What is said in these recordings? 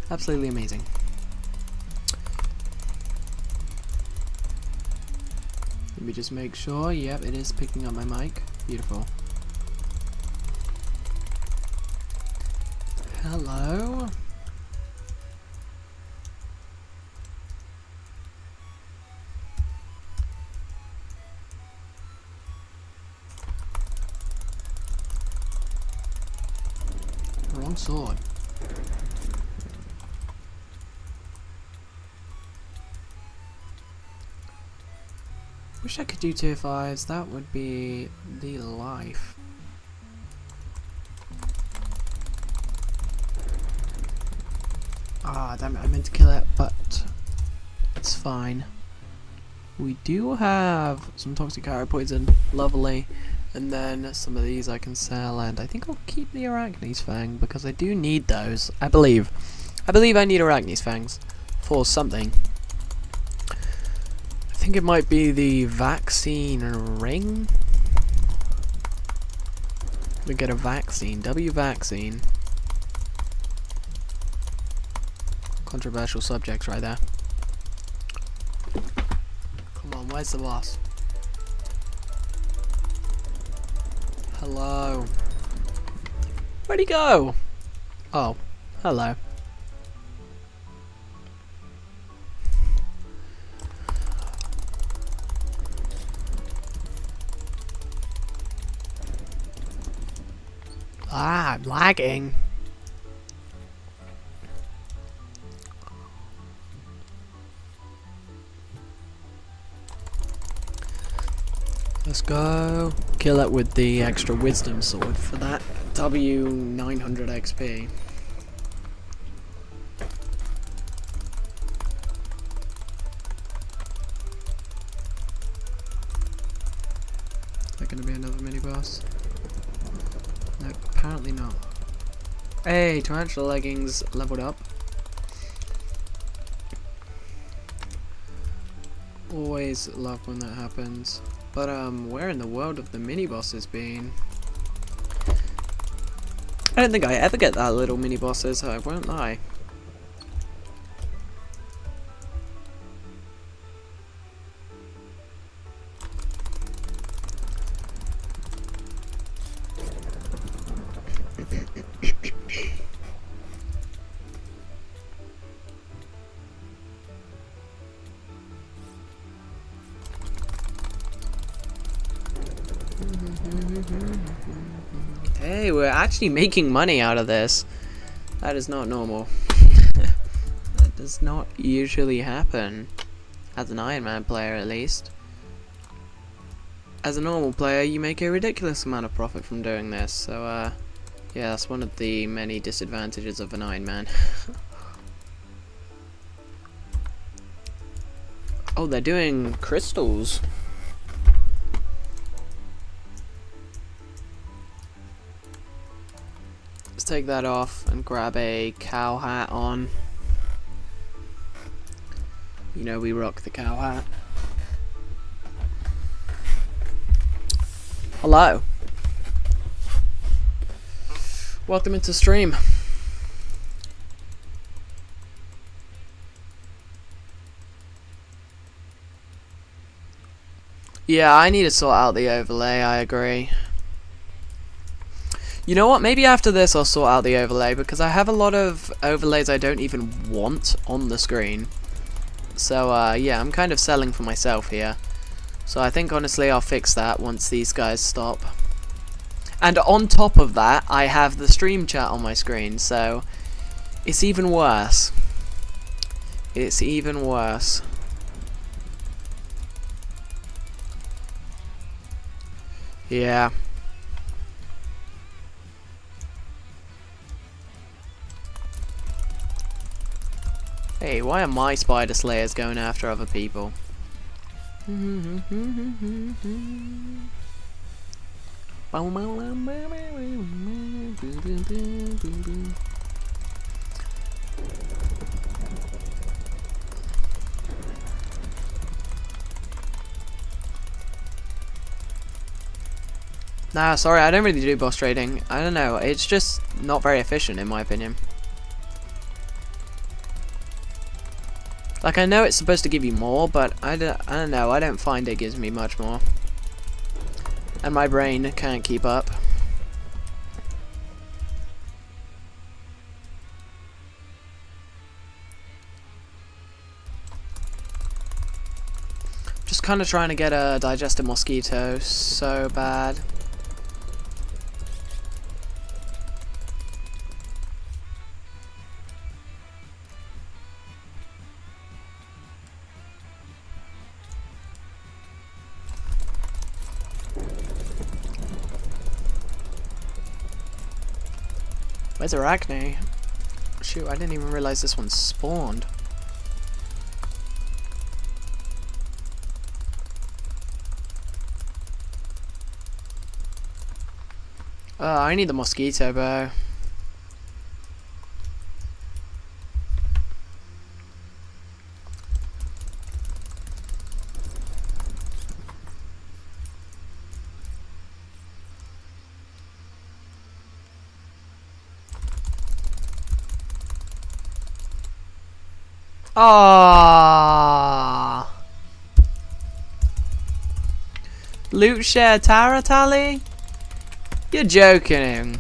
Absolutely amazing. Let me just make sure. Yep, it is picking up my mic. Beautiful. Hello. Wrong sword. Wish I could do tier 5s, that would be the life. Ah, damn it, I meant to kill it, but it's fine. We do have some toxic arrow poison, lovely, and then some of these I can sell, and I think I'll keep the Arachne's Fang, because I do need those, I believe. I need Arachne's Fangs for something. I think it might be the vaccine ring. We get a vaccine, W vaccine. Controversial subjects right there. Come on, where's the boss? Hello. Where'd he go? Oh, hello. Ah, I'm lagging. Let's go. Kill it with the extra wisdom sword for that W 900 XP. Is there going to be another mini boss? No, apparently not. Hey, tarantula leggings leveled up. Always love when that happens. But where in the world have the mini bosses been? I don't think I ever get that little mini bosses, I won't lie. Hey, we're actually making money out of this. That is not normal. That does not usually happen. As an Ironman player, at least. As a normal player, you make a ridiculous amount of profit from doing this. So, yeah, that's one of the many disadvantages of an Ironman. Oh, they're doing crystals. Let's take that off and grab a cow hat on. You know we rock the cow hat. Hello. Welcome into stream. Yeah, I need to sort out the overlay, I agree. You know what, maybe after this I'll sort out the overlay, because I have a lot of overlays I don't even want on the screen. So, yeah, I'm kind of selling for myself here. So I think, honestly, I'll fix that once these guys stop. And on top of that, I have the stream chat on my screen, so it's even worse. It's even worse. Yeah. Hey, why are my spider slayers going after other people? Nah, sorry, I don't really do boss trading. I don't know, it's just not very efficient in my opinion. Like, I know it's supposed to give you more, but I don't know, I don't find it gives me much more. And my brain can't keep up. Just kind of trying to get a digested mosquito so bad. Where's Arachne? Shoot, I didn't even realize this one spawned. I need the mosquito bow. Ah, loot share Tara tally? You're joking.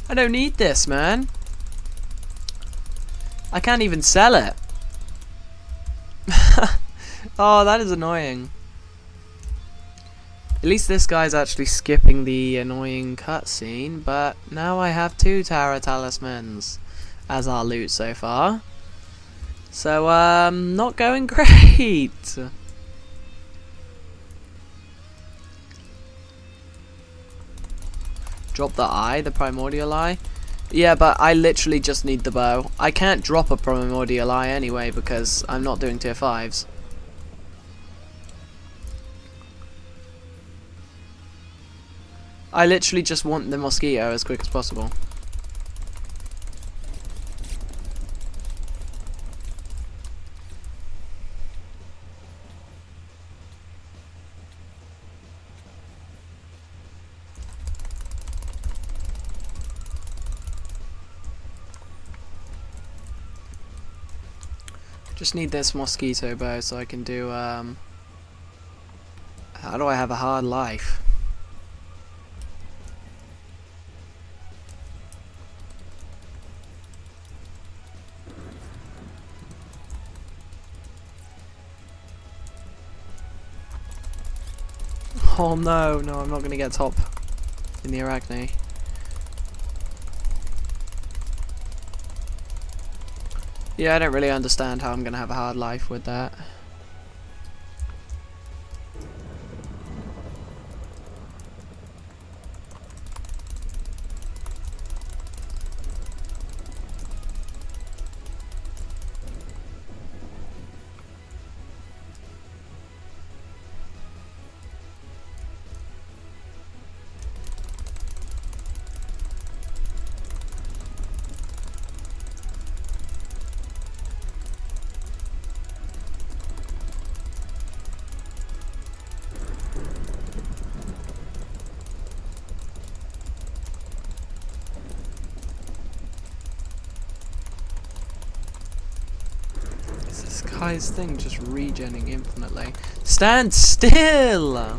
I don't need this, man. I can't even sell it. Oh, that is annoying. At least this guy's actually skipping the annoying cutscene, but now I have 2 Tara talismans as our loot so far. So, not going great. Drop the eye, the primordial eye. Yeah, but I literally just need the bow. I can't drop a primordial eye anyway because I'm not doing tier 5s. I literally just want the mosquito as quick as possible. Just need this mosquito bow so I can do, how do I have a hard life? Oh no, no, I'm not going to get top in the Arachne. Yeah, I don't really understand how I'm going to have a hard life with that. This guy's thing just regenning infinitely. Stand still!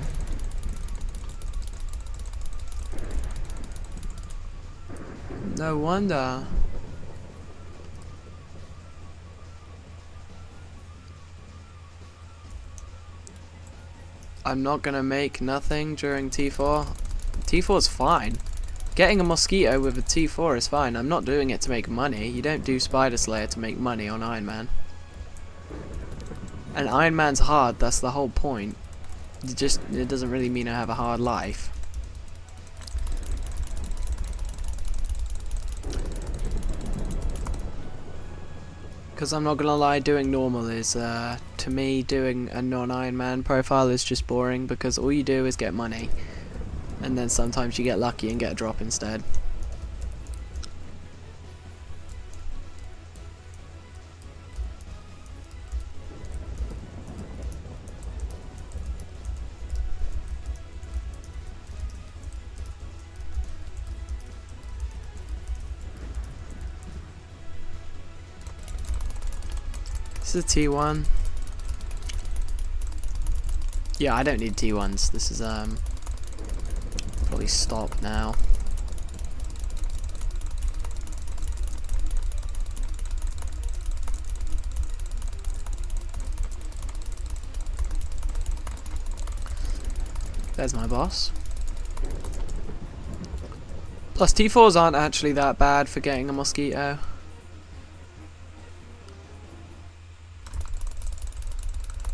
No wonder. I'm not gonna make nothing during T4. T4 is fine. Getting a mosquito with a T4 is fine. I'm not doing it to make money. You don't do Spider Slayer to make money on Ironman. And Ironman's hard, that's the whole point. It doesn't really mean I have a hard life. Because I'm not gonna lie, doing normal is, to me, doing a non-Ironman profile is just boring because all you do is get money. And then sometimes you get lucky and get a drop instead. This is a T1. Yeah, I don't need T1s. This is probably stop now. There's my boss. Plus T4s aren't actually that bad for getting a mosquito.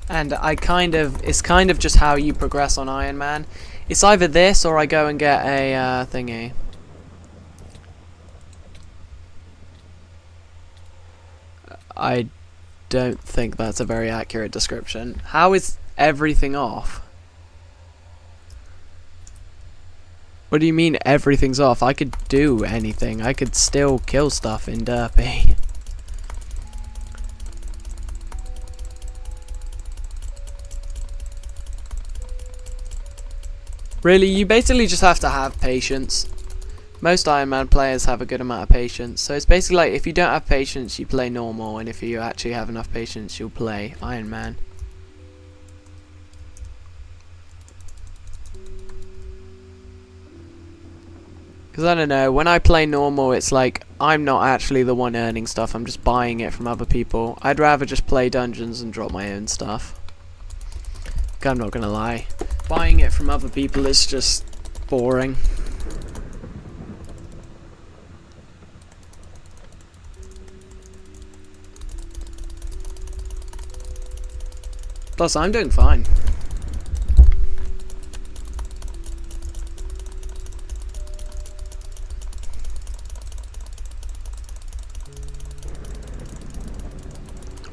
And it's kind of just how you progress on Ironman. It's either this or I go and get a thingy. I don't think that's a very accurate description. How is everything off? What do you mean everything's off? I could do anything. I could still kill stuff in Derpy. Really, you basically just have to have patience. Most Ironman players have a good amount of patience. So it's basically like if you don't have patience, you play normal. And if you actually have enough patience, you'll play Ironman. Because I don't know, when I play normal, it's like I'm not actually the one earning stuff, I'm just buying it from other people. I'd rather just play dungeons and drop my own stuff. I'm not gonna lie. Buying it from other people is just boring. Plus, I'm doing fine.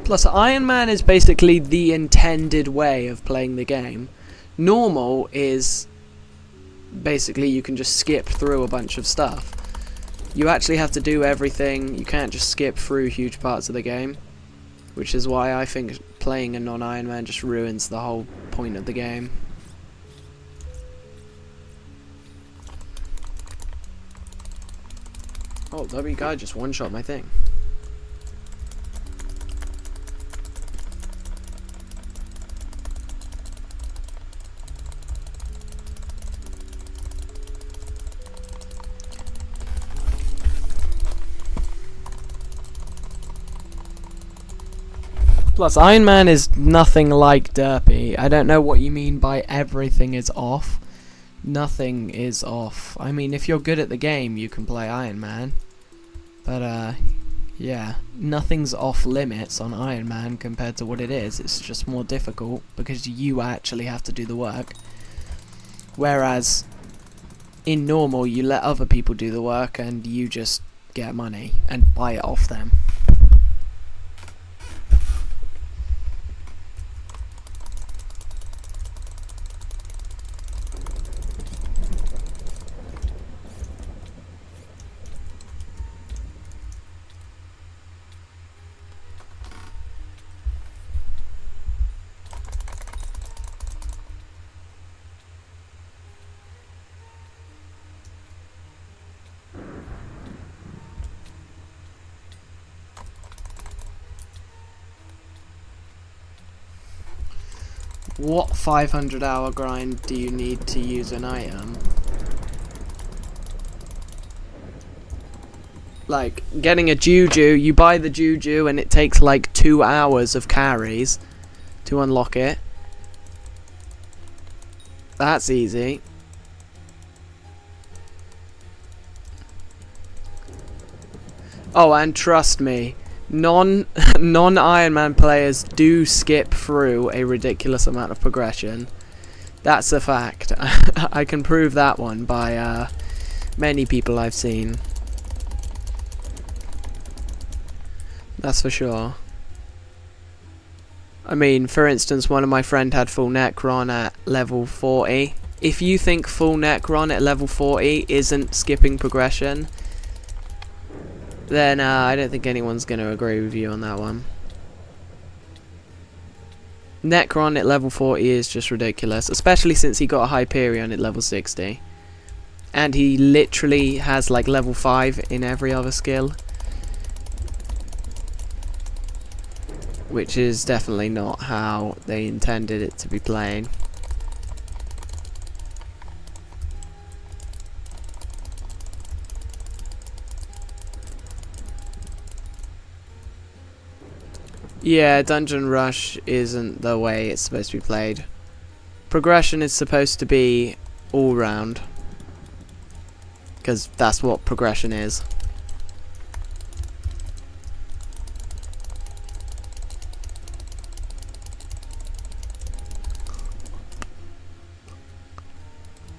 Plus, Ironman is basically the intended way of playing the game. Normal is basically you can just skip through a bunch of stuff. You actually have to do everything. You can't just skip through huge parts of the game, which is why I think playing a non-Ironman just ruins the whole point of the game. Oh, W guy just one-shot my thing. Plus, Ironman is nothing like Derpy. I don't know what you mean by everything is off. Nothing is off. I mean, if you're good at the game, you can play Ironman. But, yeah, nothing's off limits on Ironman compared to what it is. It's just more difficult because you actually have to do the work. Whereas, in normal, you let other people do the work and you just get money and buy it off them. What 500-hour grind do you need to use an item? Like, getting a Juju, you buy the Juju and it takes like 2 hours of carries to unlock it. That's easy. Oh, and trust me, non-Ironman players do skip through a ridiculous amount of progression. That's a fact. I can prove that one by many people I've seen. That's for sure. I mean, for instance, one of my friends had full Necron at level 40. If you think full Necron at level 40 isn't skipping progression, then I don't think anyone's going to agree with you on that one. Necron at level 40 is just ridiculous, especially since he got a Hyperion at level 60. And he literally has like level 5 in every other skill. which is definitely not how they intended it to be played. Yeah, Dungeon Rush isn't the way it's supposed to be played. Progression is supposed to be all round, because that's what progression is.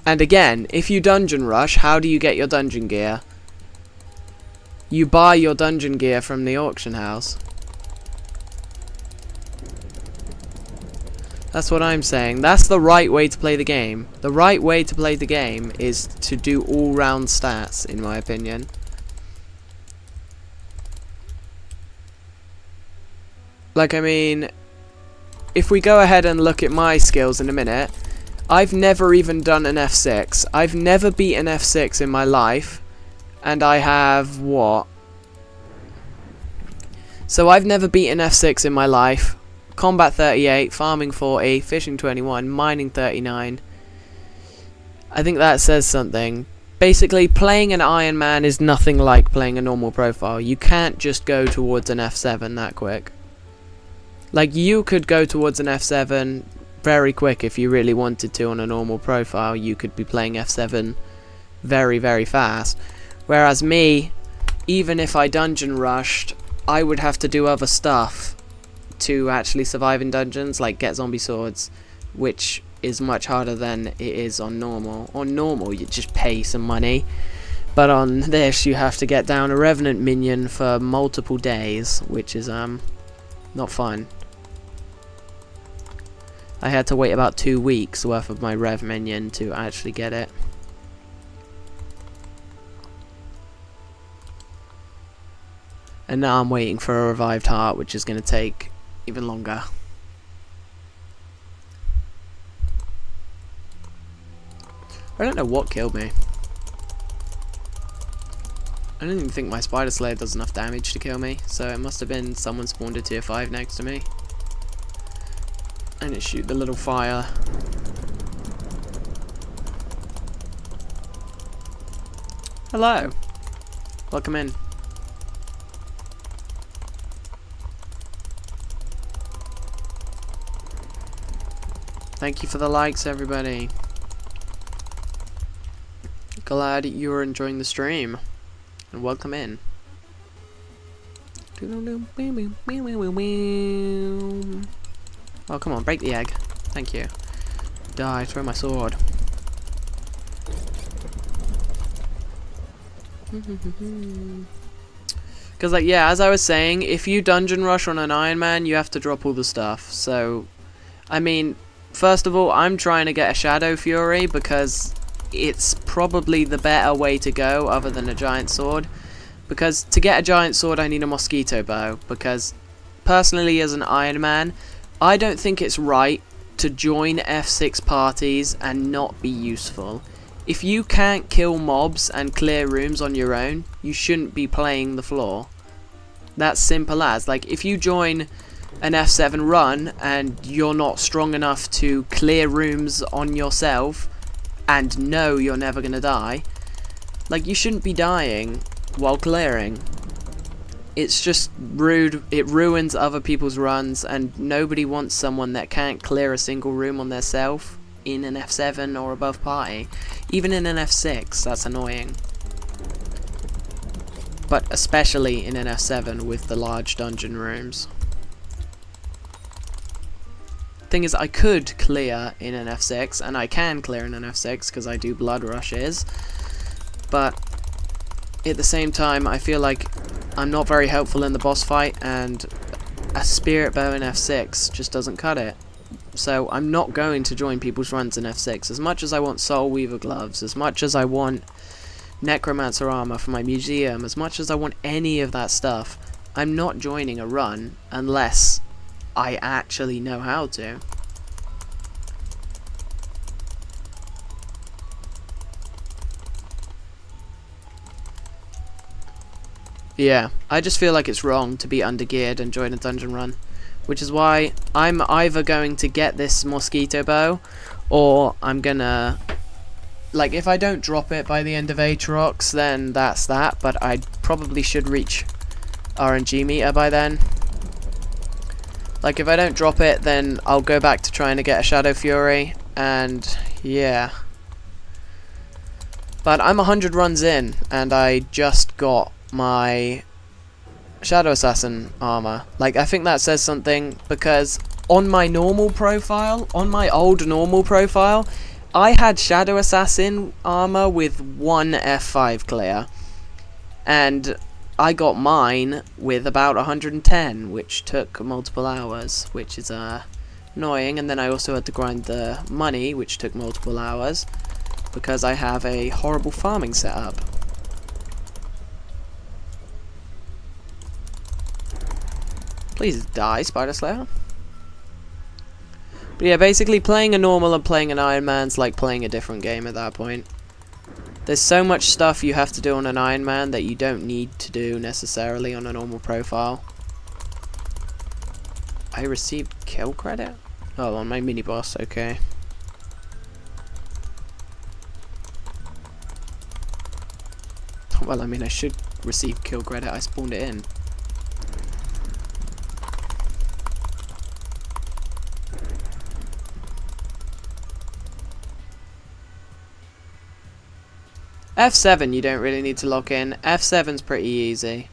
And again, if you dungeon rush, how do you get your dungeon gear? You buy your dungeon gear from the auction house. That's what I'm saying. That's the right way to play the game. The right way to play the game is to do all-round stats, in my opinion. Like, I mean, if we go ahead and look at my skills in a minute, I've never even done an F6. I've never beat an F6 in my life. And I have, what? So I've never beaten F6 in my life. Combat 38, farming 40, fishing 21, mining 39. I think that says something. Basically, playing an Ironman is nothing like playing a normal profile. You can't just go towards an F7 that quick. Like, you could go towards an F7 very quick if you really wanted to on a normal profile. You could be playing F7 very, very fast. Whereas me, even if I dungeon rushed, I would have to do other stuff to actually survive in dungeons, like get zombie swords, which is much harder than it is on normal. On normal, you just pay some money, but on this, you have to get down a revenant minion for multiple days, which is not fun. I had to wait about 2 weeks worth of my rev minion to actually get it. And now I'm waiting for a revived heart, which is going to take even longer. I don't know what killed me. I don't even think my Spider Slayer does enough damage to kill me, so it must have been someone spawned a tier 5 next to me. And it shoot the little fire. Hello. Welcome in. Thank you for the likes, everybody. Glad you are enjoying the stream. And welcome in. Oh, come on, break the egg. Thank you. Die, throw my sword. Because, like, yeah, as I was saying, if you dungeon rush on an Ironman, you have to drop all the stuff. So, I mean, first of all, I'm trying to get a Shadow Fury because it's probably the better way to go other than a giant sword. Because to get a giant sword, I need a mosquito bow. Because, personally, as an Ironman, I don't think it's right to join F6 parties and not be useful. If you can't kill mobs and clear rooms on your own, you shouldn't be playing the floor. That's simple as. Like, if you join an F7 run and you're not strong enough to clear rooms on yourself and know you're never gonna die, like, you shouldn't be dying while clearing. It's just rude. It ruins other people's runs, and nobody wants someone that can't clear a single room on theirself in an F7 or above party. Even in an F6, that's annoying. But especially in an F7 with the large dungeon rooms. Thing is, I could clear in an F6, and I can clear in an F6 because I do blood rushes, but at the same time I feel like I'm not very helpful in the boss fight, and a spirit bow in F6 just doesn't cut it. So I'm not going to join people's runs in F6. As much as I want Soul Weaver gloves, as much as I want Necromancer armor for my museum, as much as I want any of that stuff, I'm not joining a run unless I actually know how to. Yeah, I just feel like it's wrong to be undergeared and join a dungeon run. which is why I'm either going to get this mosquito bow, or I'm gonna, like, if I don't drop it by the end of Aatrox, then that's that, but I probably should reach RNG meter by then. Like, if I don't drop it, then I'll go back to trying to get a Shadow Fury, and yeah. But I'm 100 runs in, and I just got my Shadow Assassin armor. Like, I think that says something, because on my normal profile, on my old normal profile, I had Shadow Assassin armor with 1 F5 clear, and I got mine with about 110, which took multiple hours, which is annoying. And then I also had to grind the money, which took multiple hours, because I have a horrible farming setup. Please die, Spider Slayer. But yeah, basically playing a normal and playing an Ironman's like playing a different game at that point. There's so much stuff you have to do on an Ironman that you don't need to do necessarily on a normal profile. I received kill credit? Oh, on my mini boss, okay. Well, I mean, I should receive kill credit, I spawned it in. F7 you don't really need to lock in. F7's pretty easy.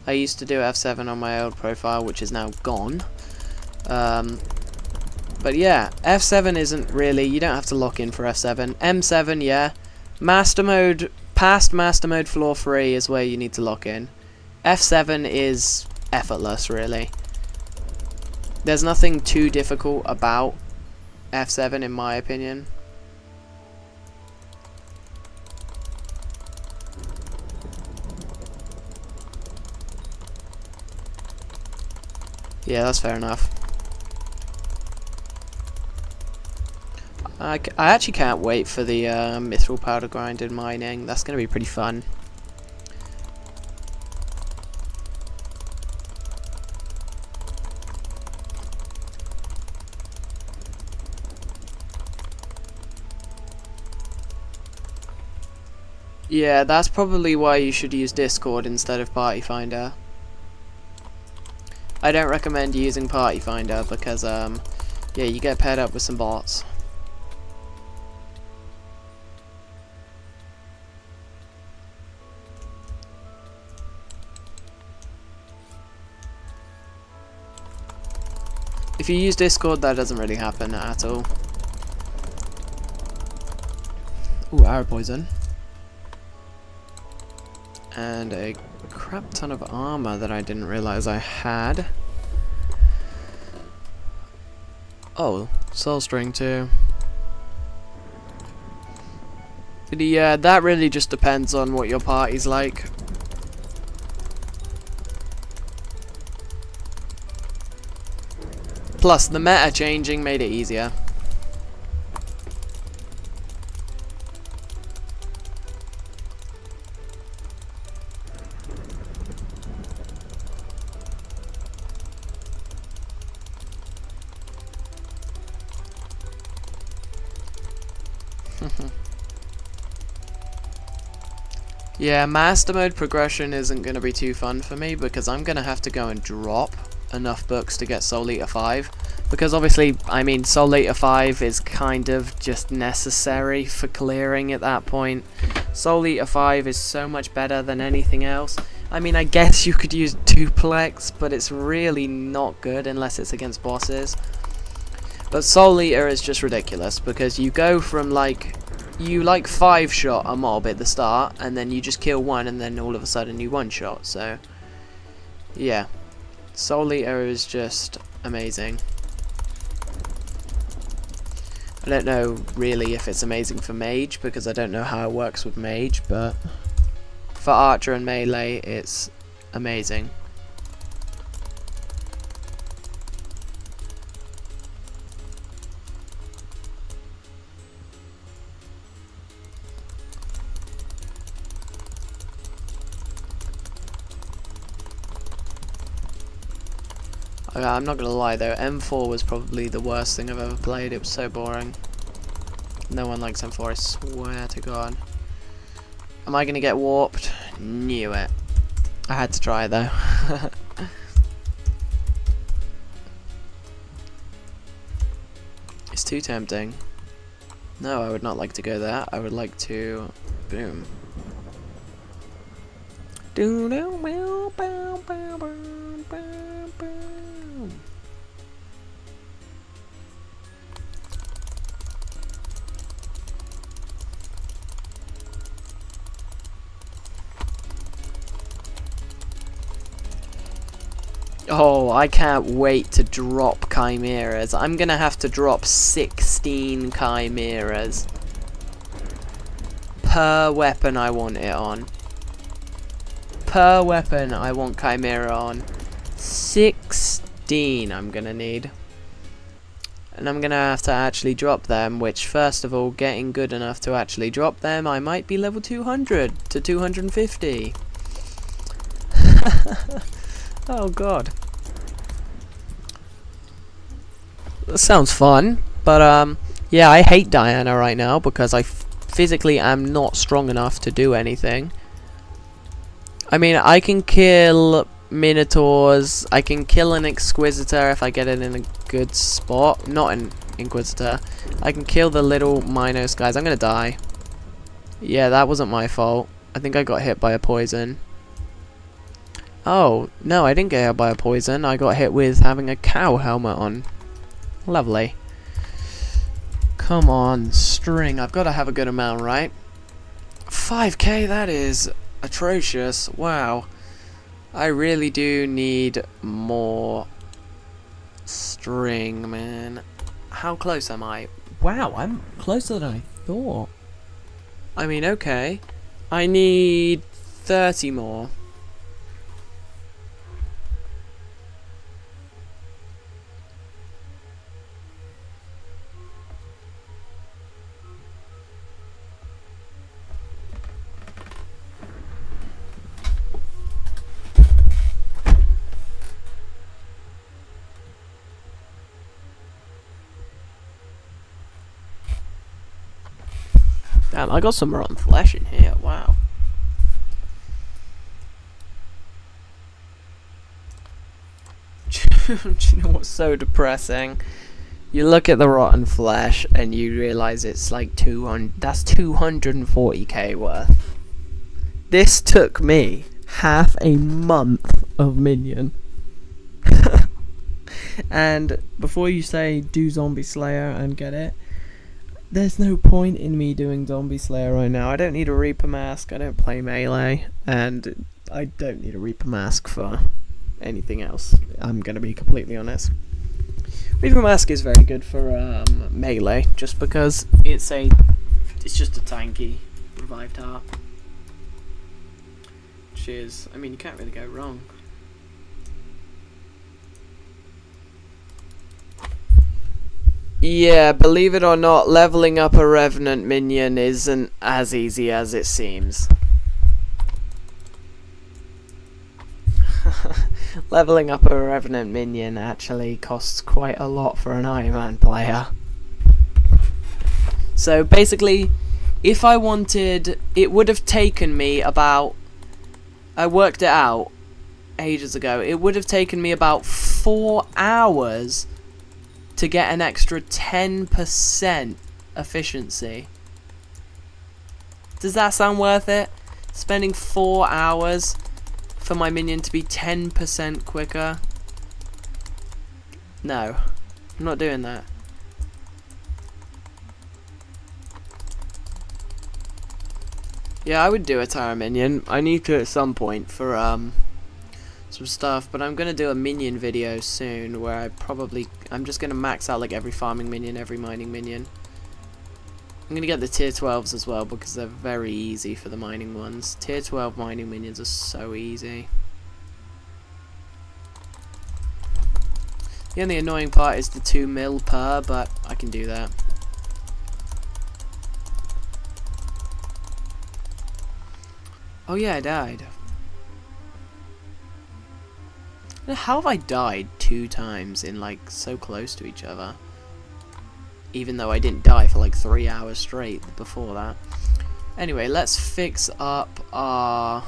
I used to do F7 on my old profile, which is now gone. But yeah, F7 isn't really, you don't have to lock in for F7. M7, yeah. Master mode, past Master mode floor 3 is where you need to lock in. F7 is effortless, really. There's nothing too difficult about F7 in my opinion. Yeah, that's fair enough. I actually can't wait for the mithril powder grind and mining. That's going to be pretty fun. Yeah, that's probably why you should use Discord instead of Party Finder. I don't recommend using Party Finder because, yeah, you get paired up with some bots. If you use Discord, that doesn't really happen at all. Ooh, arrow poison. And a crap ton of armor that I didn't realize I had. Oh, soul string too. But yeah, that really just depends on what your party's like. Plus, the meta changing made it easier. Yeah, Master Mode progression isn't going to be too fun for me because I'm going to have to go and drop enough books to get Soul Eater 5. Because obviously, I mean, Soul Eater 5 is kind of just necessary for clearing at that point. Soul Eater 5 is so much better than anything else. I mean, I guess you could use Duplex, but it's really not good unless it's against bosses. But Soul Eater is just ridiculous because you go from like... You like 5-shot a mob at the start, and then you just kill one, and then all of a sudden you one-shot, so... Yeah. Soul Eater is just amazing. I don't know really if it's amazing for Mage, because I don't know how it works with Mage, but... For Archer and Melee, it's amazing. I I'm not gonna lie though, M4 was probably the worst thing I've ever played. It was so boring. No one likes M4, I swear to God. Am I gonna get warped? Knew it. I had to try though. It's too tempting. No, I would not like to go there. I would like to... Boom. Oh, I can't wait to drop chimeras. I'm gonna have to drop 16 chimeras per weapon I want it on. Per weapon I want chimera on. 16 I'm gonna need. And I'm gonna have to actually drop them, which first of all, getting good enough to actually drop them, I might be level 200 to 250. Oh God. That sounds fun, but yeah, I hate Diana right now because I physically am not strong enough to do anything. I mean, I can kill Minotaurs, I can kill an Inquisitor if I get it in a good spot. Not an Inquisitor. I can kill the little Minos guys. I'm gonna die. Yeah, that wasn't my fault. I think I got hit by a poison. Oh, no, I didn't get hit by a poison. I got hit with having a cow helmet on. Lovely. Come on, string. I've got to have a good amount, right? 5k, that is atrocious. Wow. I really do need more string, man. How close am I? Wow, I'm closer than I thought. I mean, okay. I need 30 more. Damn, I got some rotten flesh in here, wow. Do you know what's so depressing? You look at the rotten flesh and you realise it's like 200, that's 240k worth. This took me half a month of minion. And before you say do Zombie Slayer and get it, there's no point in me doing Zombie Slayer right now. I don't need a Reaper Mask, I don't play melee, and I don't need a Reaper Mask for anything else. I'm gonna be completely honest. Reaper Mask is very good for melee, just because it's just a tanky revived heart. Which is, I mean, you can't really go wrong. Yeah, believe it or not, leveling up a Revenant minion isn't as easy as it seems. Leveling up a Revenant minion actually costs quite a lot for an Ironman player. So basically, if I wanted, it would have taken me about, I worked it out ages ago, it would have taken me about 4 hours to get an extra 10% efficiency. Does that sound worth it? Spending 4 hours for my minion to be 10% quicker? No, I'm not doing that. Yeah, I would do a Tara minion. I need to at some point for some stuff, but I'm gonna do a minion video soon where I'm just gonna max out like every farming minion, every mining minion. I'm gonna get the tier 12s as well because they're very easy for the mining ones. Tier 12 mining minions are so easy. The only annoying part is the 2 mil per, but I can do that. Oh yeah, I died. How have I died 2 times in like so close to each other. Even though I didn't die for like 3 hours straight before that. Anyway, let's fix up our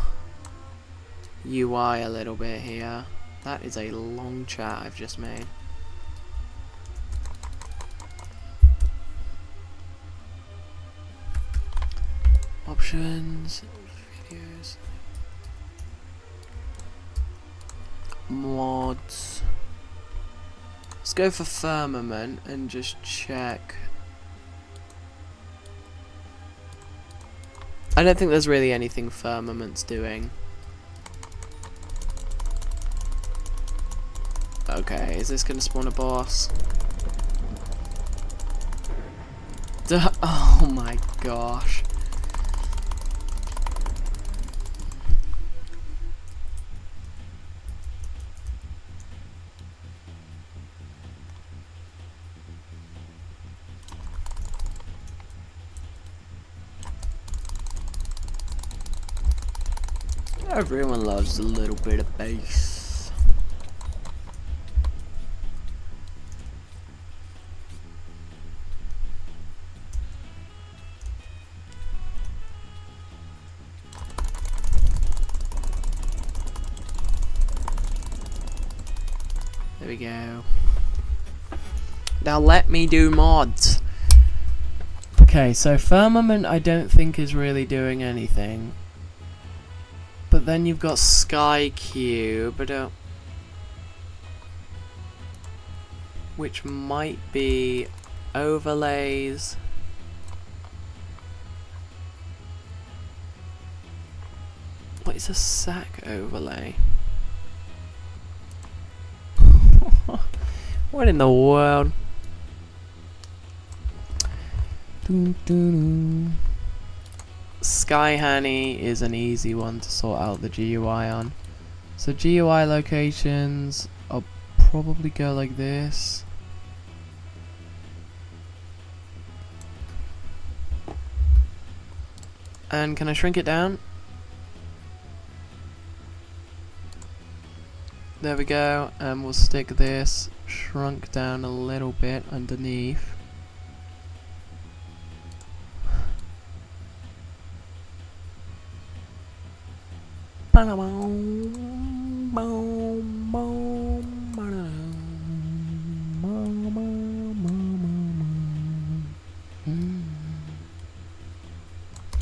UI a little bit here. That is a long chat I've just made. Options, videos, mods. Let's go for firmament and just check. I don't think there's really anything firmament's doing. Okay, is this gonna spawn a boss? Duh, oh my gosh. Everyone loves a little bit of bass. There we go. Now let me do mods. Okay, so firmament I don't think is really doing anything. But then you've got Sky Cube, which might be overlays. What is a sack overlay? What in the world? Sky Honey is an easy one to sort out the GUI on. So GUI locations, I'll probably go like this. And can I shrink it down? There we go, and we'll stick this shrunk down a little bit underneath.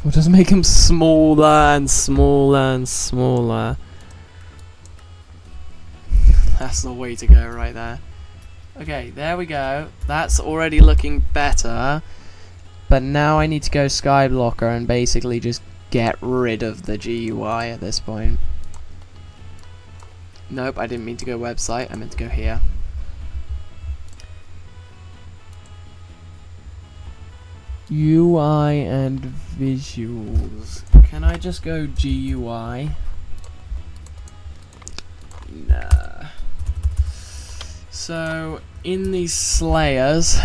We'll just make him smaller and smaller and smaller. That's the way to go right there. Okay, there we go. That's already looking better. But now I need to go Skyblocker and basically just get rid of the GUI at this point. Nope, I didn't mean to go website, I meant to go here. UI and visuals. Can I just go GUI? Nah. So, in these Slayers,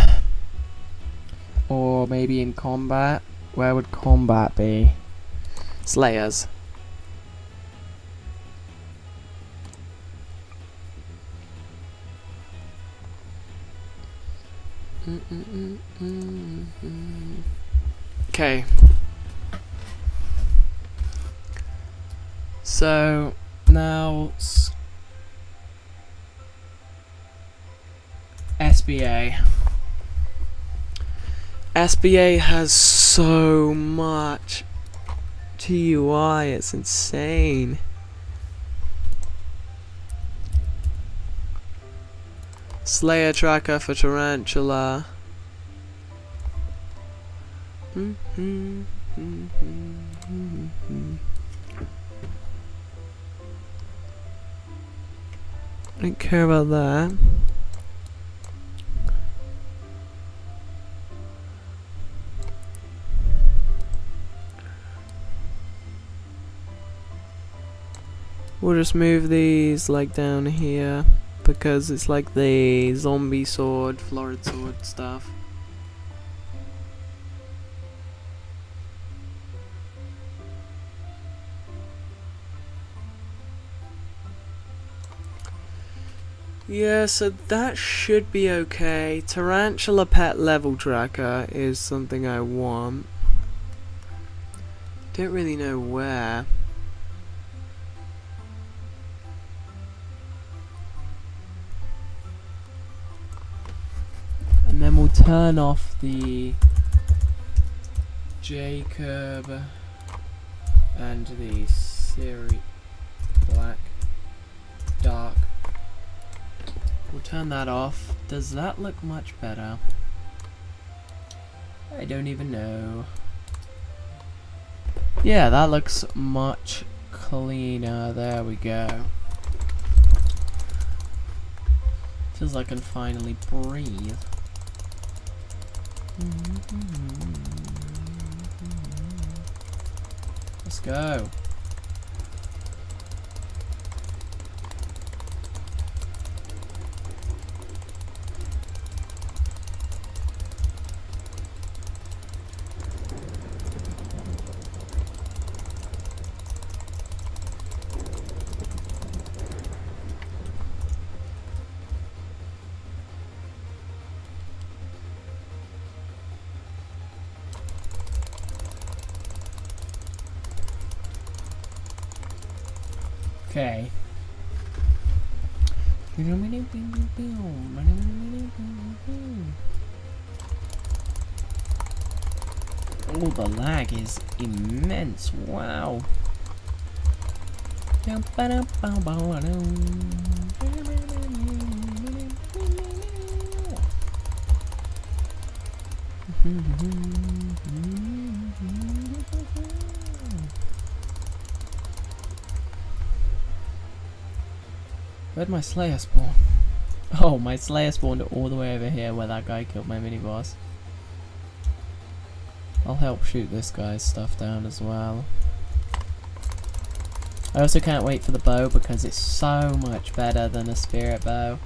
or maybe in combat, where would combat be? Slayers. Okay. So now SBA. SBA has so much GUI, it's insane. Slayer tracker for Tarantula. I don't care about that. We'll just move these like down here because it's like the zombie sword, florid sword stuff. Yeah, so that should be okay. Tarantula pet level tracker is something I want. Don't really know where. And then we'll turn off the Jacob and the Siri Black Dark. We'll turn that off. Does that look much better? I don't even know. Yeah, that looks much cleaner. There we go. Feels like I can finally breathe. Let's go. Okay. Oh, the lag is immense. Wow. Where'd my Slayer spawn? Oh, my Slayer spawned all the way over here where that guy killed my mini-boss. I'll help shoot this guy's stuff down as well. I also can't wait for the bow because it's so much better than a spirit bow.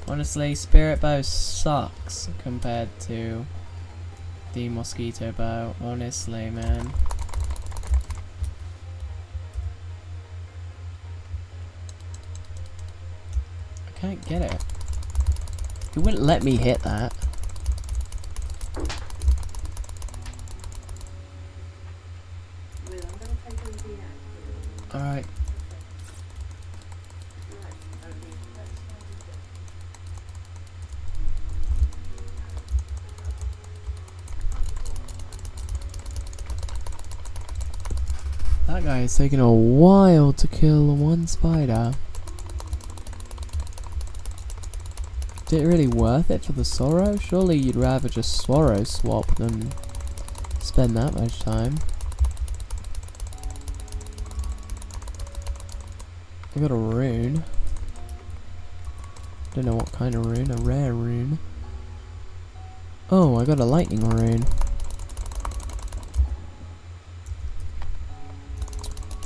Honestly, spirit bow sucks compared to the mosquito bow. Honestly, man. I can't get it. He wouldn't let me hit that. Alright. That guy is taking a while to kill one spider. Is it really worth it for the sorrow? Surely you'd rather just sorrow swap than spend that much time. I got a rune. Don't know what kind of rune, a rare rune. Oh, I got a lightning rune.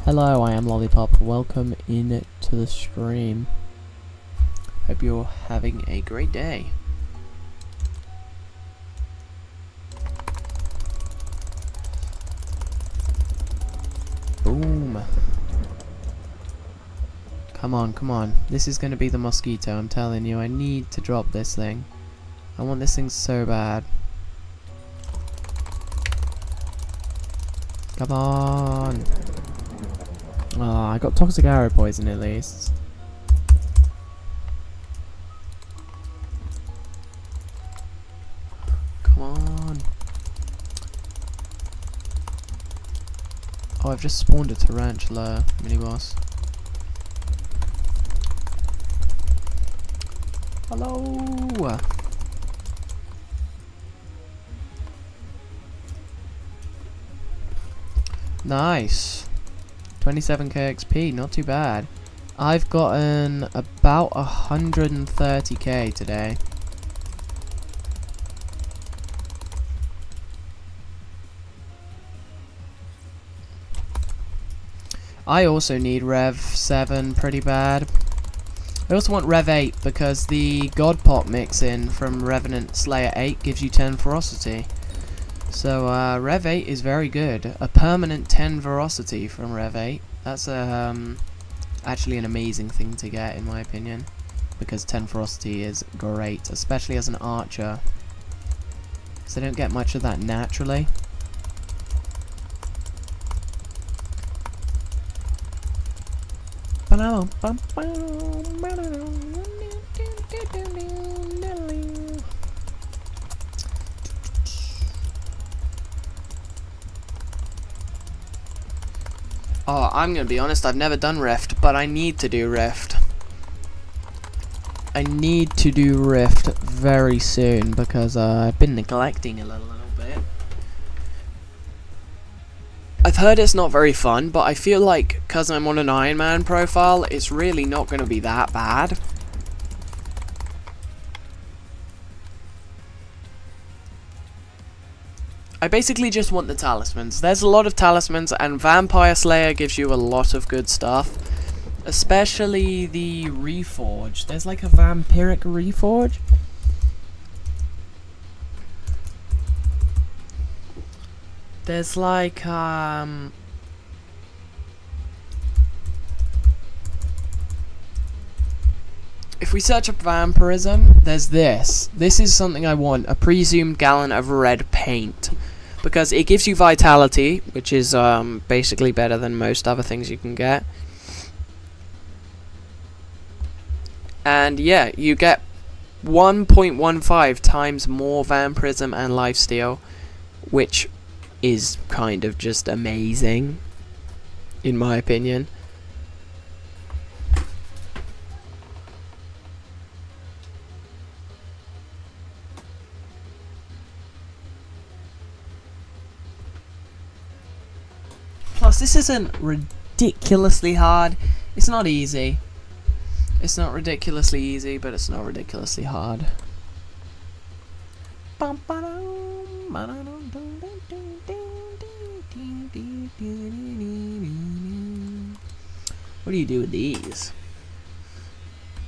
Hello, I am Lollipop. Welcome in to the stream. Hope you're having a great day. Boom. Come on, come on. This is going to be the mosquito, I'm telling you. I need to drop this thing. I want this thing so bad. Come on. Oh, I got toxic arrow poison at least. Come on. Oh, I've just spawned a tarantula mini-boss. Hello. Nice. 27k XP, not too bad. I've gotten about 130k today. I also need Rev 7 pretty bad. I also want Rev 8 because the God Pot mix-in from Revenant Slayer 8 gives you 10 ferocity. So Rev 8 is very good. A permanent 10 ferocity from Rev 8. That's actually an amazing thing to get in my opinion. because 10 ferocity is great, especially as an archer. So I don't get much of that naturally. Oh, I'm gonna be honest, I've never done Rift, but I need to do Rift. I need to do Rift very soon because I've been neglecting it a little bit. I've heard it's not very fun, but I feel like because I'm on an Ironman profile, it's really not going to be that bad. I basically just want the talismans. There's a lot of talismans, and Vampire Slayer gives you a lot of good stuff. Especially the Reforge. There's like a Vampiric Reforge. There's like, if we search up vampirism, there's this. This is something I want. A presumed gallon of red paint. Because it gives you vitality, which is basically better than most other things you can get. And yeah, you get 1.15 times more vampirism and lifesteal, which is kind of just amazing, in my opinion. Plus, this isn't ridiculously hard. It's not easy. It's not ridiculously easy, but it's not ridiculously hard. What do you do with these?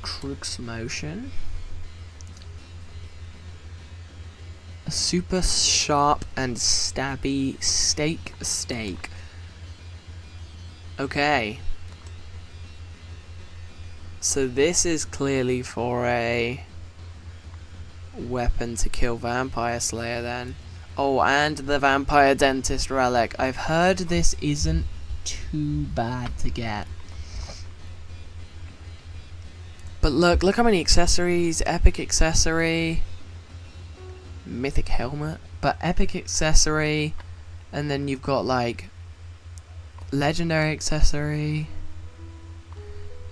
Crux motion. A super sharp and stabby steak. Okay. So this is clearly for a weapon to kill Vampire Slayer then. Oh, and the Vampire Dentist Relic. I've heard this isn't too bad to get. But look how many accessories. Epic accessory. Mythic helmet. But epic accessory. And then you've got like legendary accessory.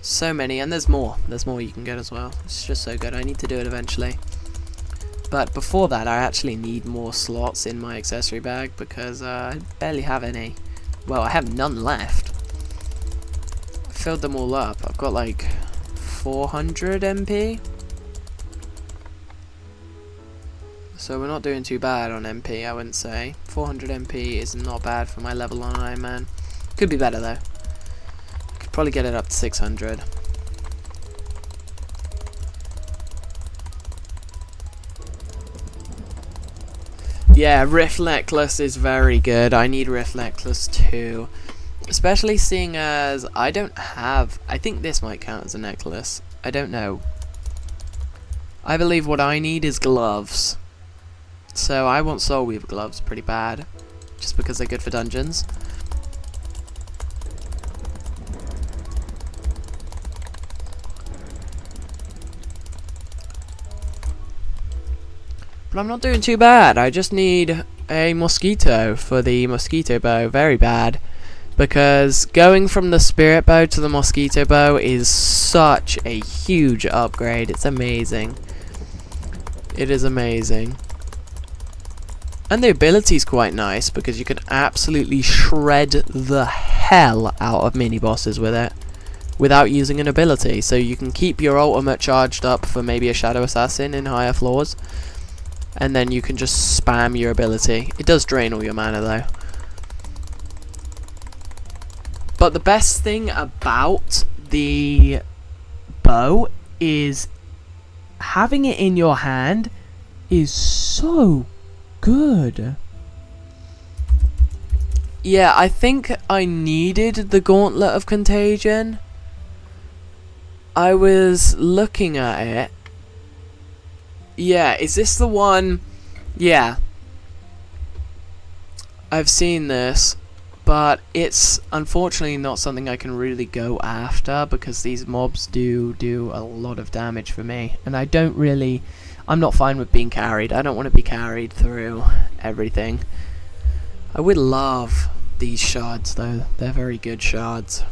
So many, and there's more you can get as well. It's just so good. I need to do it eventually, but before that I actually need more slots in my accessory bag because I barely have any. Well, I have none left. I filled them all up. I've got like 400 MP, so we're not doing too bad on MP, I wouldn't say. 400 MP is not bad for my level on Ironman. Could be better though. Probably get it up to 600. Yeah, Rift Necklace is very good. I need Rift Necklace too. Especially seeing as I don't have... I think this might count as a necklace. I don't know. I believe what I need is gloves. So I want Soul Weaver gloves pretty bad. Just because they're good for dungeons. But I'm not doing too bad. I just need a mosquito for the mosquito bow. Very bad. Because going from the spirit bow to the mosquito bow is such a huge upgrade. It's amazing. It is amazing. And the ability is quite nice because you can absolutely shred the hell out of mini bosses with it without using an ability. So you can keep your ultimate charged up for maybe a Shadow Assassin in higher floors. And then you can just spam your ability. It does drain all your mana though. But the best thing about the bow is having it in your hand is so good. Yeah, I think I needed the Gauntlet of Contagion. I was looking at it. Yeah, is this the one? Yeah. I've seen this, but it's unfortunately not something I can really go after because these mobs do a lot of damage for me, and I'm not fine with being carried. I don't want to be carried through everything. I would love these shards though. They're very good shards.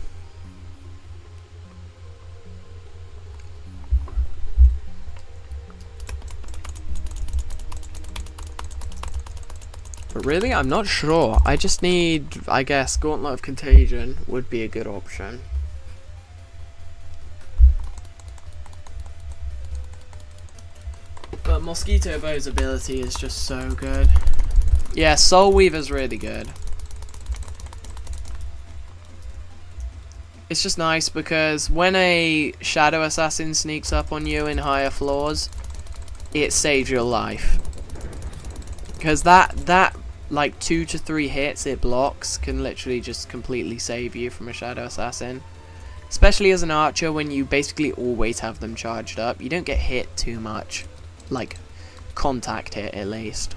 But really, I'm not sure. I just need, I guess, Gauntlet of Contagion would be a good option. But Mosquito Bow's ability is just so good. Yeah, Soul Weaver's really good. It's just nice because when a Shadow Assassin sneaks up on you in higher floors, it saves your life. Because that like 2 to 3 hits it blocks can literally just completely save you from a Shadow Assassin. Especially as an archer when you basically always have them charged up. You don't get hit too much. Like, contact hit at least.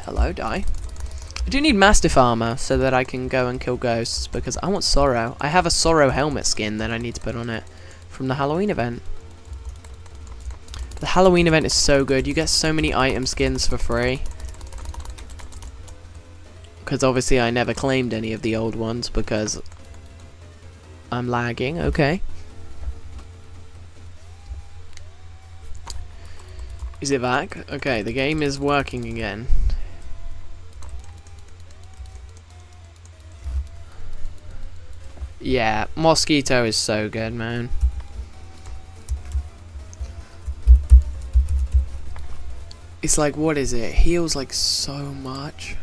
Hello, die. I do need Mastiff armor so that I can go and kill ghosts because I want Sorrow. I have a Sorrow helmet skin that I need to put on it from the Halloween event. The Halloween event is so good. You get so many item skins for free. Because obviously I never claimed any of the old ones because I'm lagging. Okay. Is it back? Okay, the game is working again. Yeah, Mosquito is so good, man. It's like, what is it? Heals like so much.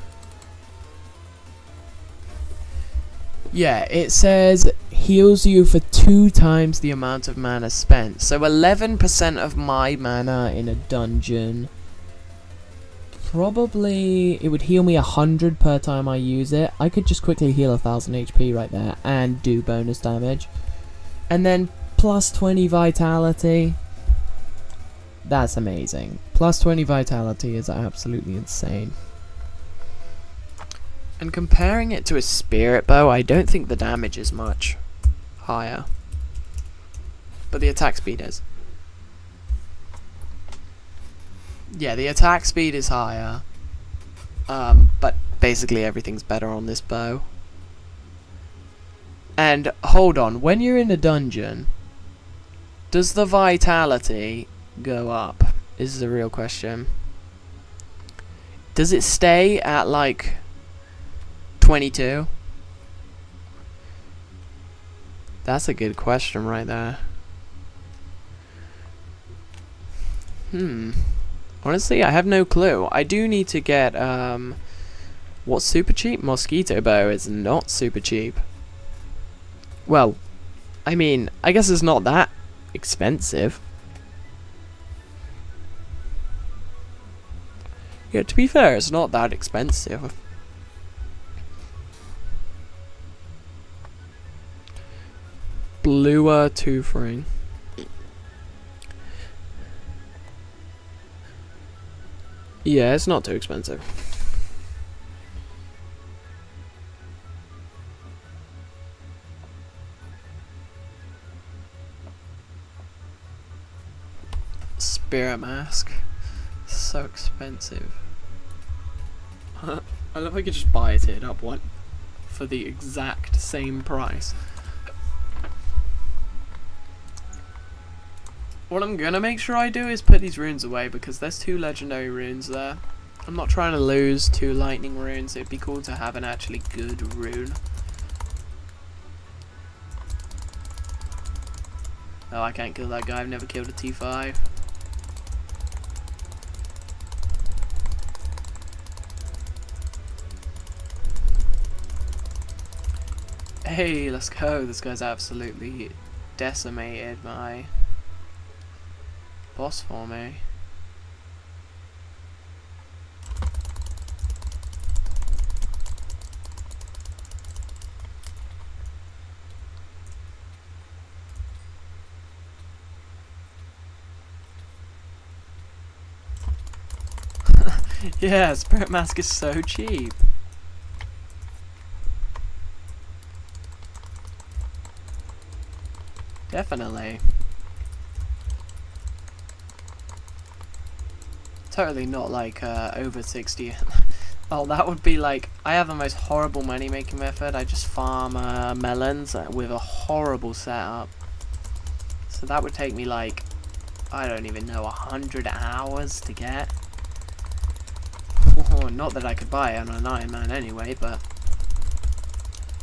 Yeah, it says heals you for 2 times the amount of mana spent. So 11% of my mana in a dungeon. Probably it would heal me 100 per time I use it. I could just quickly heal 1000 HP right there and do bonus damage. And then plus 20 vitality. That's amazing. Plus 20 vitality is absolutely insane. And comparing it to a spirit bow, I don't think the damage is much higher. But the attack speed is. Yeah, the attack speed is higher. But basically everything's better on this bow. And hold on, when you're in a dungeon, does the vitality go up? Is the real question. Does it stay at like 22? That's a good question right there. Honestly, I have no clue. I do need to get what's super cheap? Mosquito bow is not super cheap. Well, I mean, I guess it's not that expensive. Yeah, to be fair, it's not that expensive. Bluer tooth ring. Yeah, it's not too expensive. Spirit mask. So expensive. I love I could just buy it up one for the exact same price. What I'm gonna make sure I do is put these runes away because there's 2 legendary runes there. I'm not trying to lose 2 lightning runes. It'd be cool to have an actually good rune. Oh, I can't kill that guy. I've never killed a T5. Hey, let's go. This guy's absolutely decimated my boss for me. Yeah, Spirit Mask is so cheap. Definitely. Totally not like over 60. Oh, that would be like, I have the most horrible money making method. I just farm melons with a horrible setup. So that would take me like, I don't even know, 100 hours to get. Not that I could buy it on an Ironman anyway, but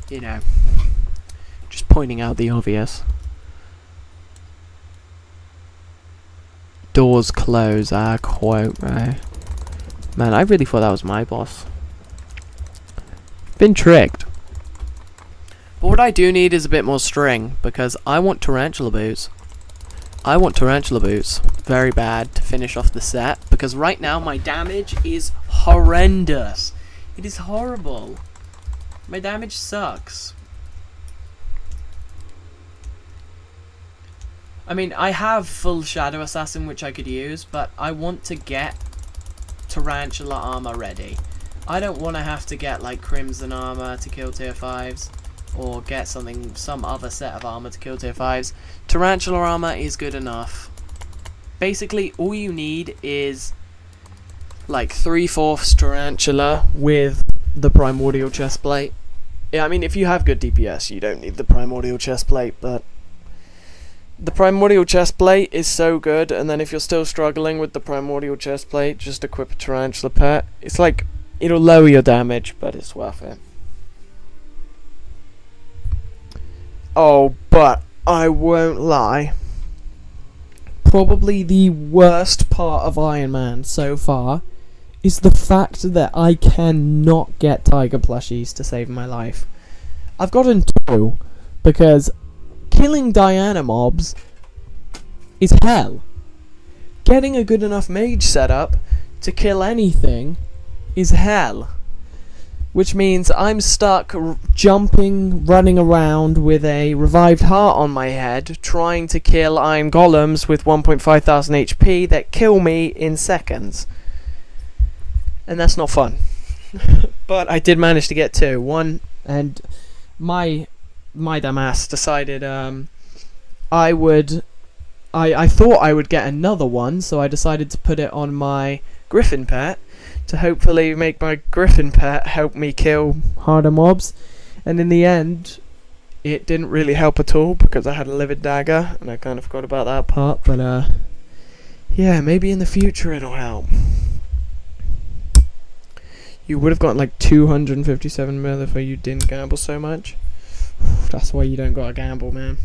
you know, just pointing out the obvious. Doors close, quote, right? Man, I really thought that was my boss. Been tricked. But what I do need is a bit more string, because I want tarantula boots. I want tarantula boots very bad to finish off the set, because right now my damage is horrendous. It is horrible. My damage sucks. I mean, I have full Shadow Assassin which I could use, but I want to get Tarantula armor ready. I don't want to have to get like Crimson armor to kill tier 5s, or get some other set of armor to kill tier 5s. Tarantula armor is good enough. Basically, all you need is like 3/4 Tarantula with the Primordial Chestplate. Yeah, I mean, if you have good DPS, you don't need the Primordial Chestplate, but the Primordial Chestplate is so good, and then if you're still struggling with the Primordial Chestplate, just equip a Tarantula pet. It's like, it'll lower your damage, but it's worth it. Oh, but I won't lie. Probably the worst part of Ironman so far is the fact that I cannot get Tiger plushies to save my life. I've gotten 2, because killing Diana mobs is hell. Getting a good enough mage setup to kill anything is hell. Which means I'm stuck jumping, running around with a revived heart on my head, trying to kill iron golems with 1,500 HP that kill me in seconds. And that's not fun. But I did manage to get 2. One, and my dumbass decided I thought I would get another one, so I decided to put it on my Griffin pet to hopefully make my Griffin pet help me kill harder mobs. And in the end, it didn't really help at all, because I had a livid dagger, and I kind of forgot about that part. But yeah, maybe in the future it'll help. You would have gotten like 257 mil if you didn't gamble so much. That's why you don't gotta gamble, man.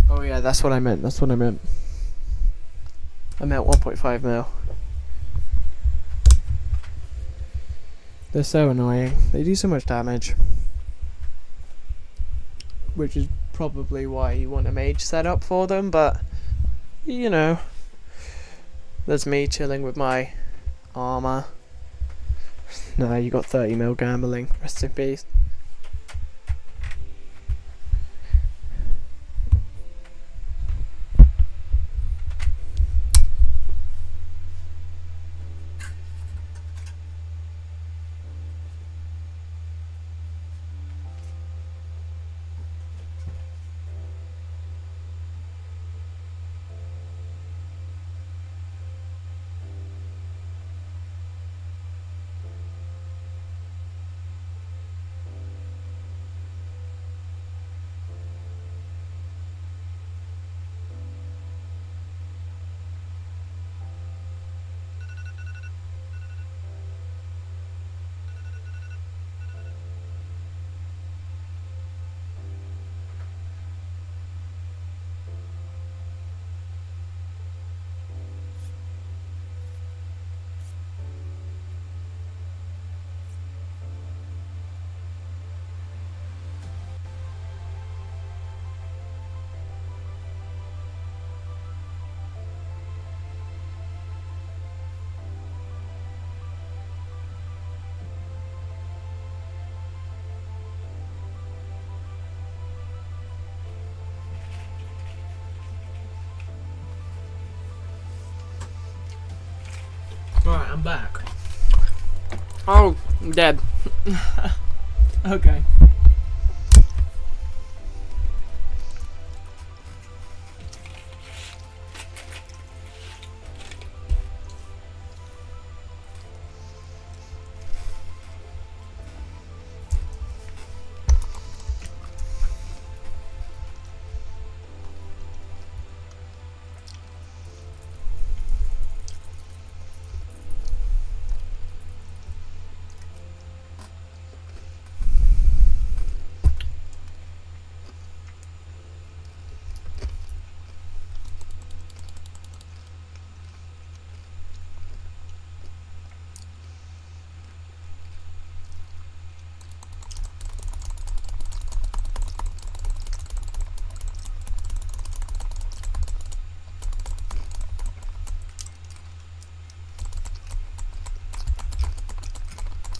Oh yeah, that's what I meant. I meant 1.5 mil. They're so annoying. They do so much damage. Which is probably why you want a mage setup for them, but you know, there's me chilling with my armor. No, you got 30 mil gambling. Rest in peace. Alright, I'm back. Oh, I'm dead. Okay.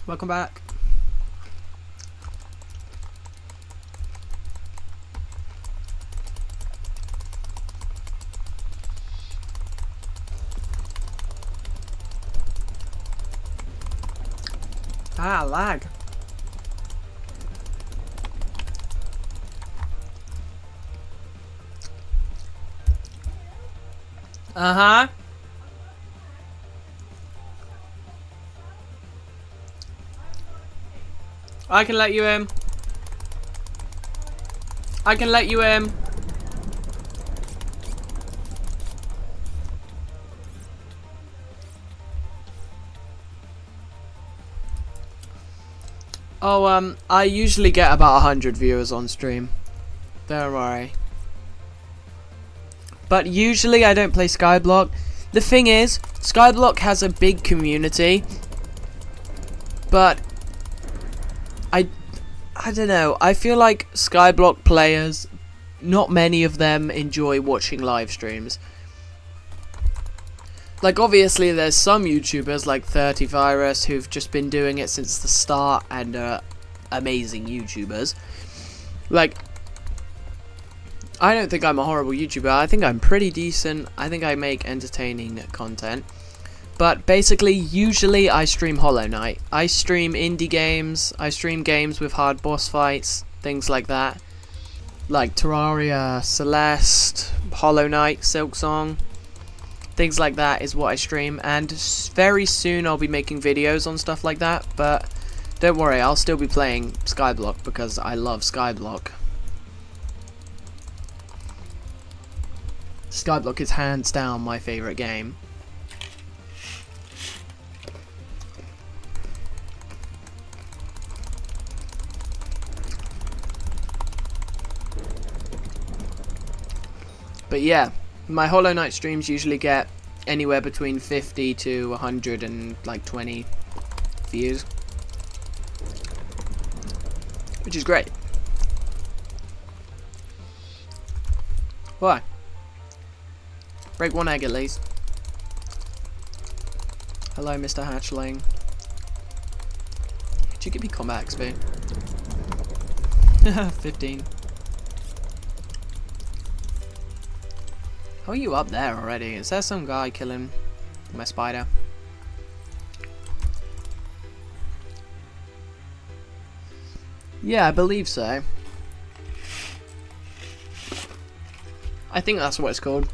Welcome back. Ah, lag. Uh-huh. I can let you in. I can let you in. Oh, I usually get about 100 viewers on stream. Don't worry. But usually I don't play Skyblock. The thing is, Skyblock has a big community. But I don't know. I feel like Skyblock players, not many of them enjoy watching live streams. Like, obviously there's some YouTubers like 30virus who've just been doing it since the start and are amazing YouTubers. Like, I don't think I'm a horrible YouTuber. I think I'm pretty decent. I think I make entertaining content. But basically, usually I stream Hollow Knight. I stream indie games. I stream games with hard boss fights. Things like that. Like Terraria, Celeste, Hollow Knight, Silksong. Things like that is what I stream. And very soon I'll be making videos on stuff like that. But don't worry, I'll still be playing Skyblock because I love Skyblock. Skyblock is hands down my favourite game. But yeah, my Hollow Knight streams usually get anywhere between 50 to 120 views, which is great. Why? Break one egg at least. Hello, Mr. Hatchling. Could you give me combat XP? 15. How are you up there already? Is there some guy killing my spider? Yeah, I believe so. I think that's what it's called.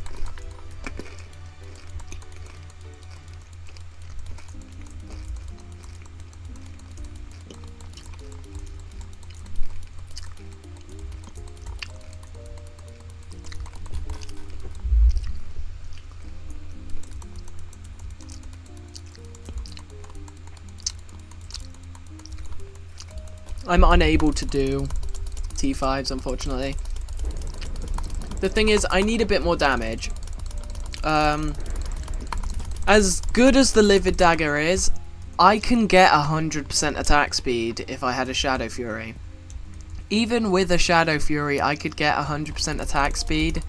I'm unable to do T5s, unfortunately. The thing is, I need a bit more damage. As good as the Livid Dagger is, I can get 100% attack speed if I had a Shadow Fury. Even with a Shadow Fury, I could get 100% attack speed.